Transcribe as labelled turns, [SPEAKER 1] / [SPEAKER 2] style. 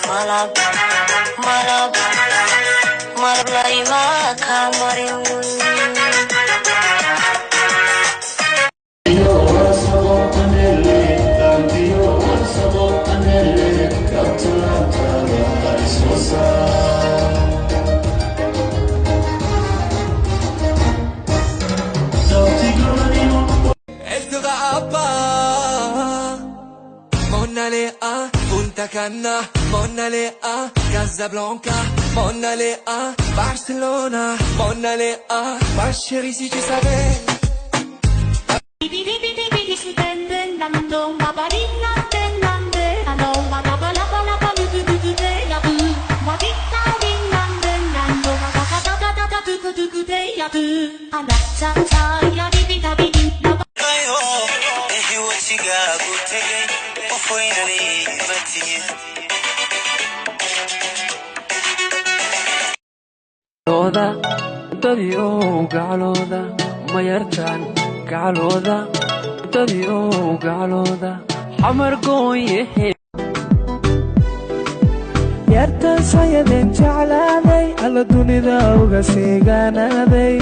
[SPEAKER 1] malab malab malab layma kamarin
[SPEAKER 2] Punta Cana, Mona Lea, Casablanca, Mona Lea, Barcelona, Mona Lea, Mascherisi ci sabe.
[SPEAKER 3] Gacalooda dadii oo gacalooda ma yartaan gacalooda dadii oo gacalooda xamar gooye
[SPEAKER 4] yartaan sayadeen jeclaaday alla dunida uga seegaanaaday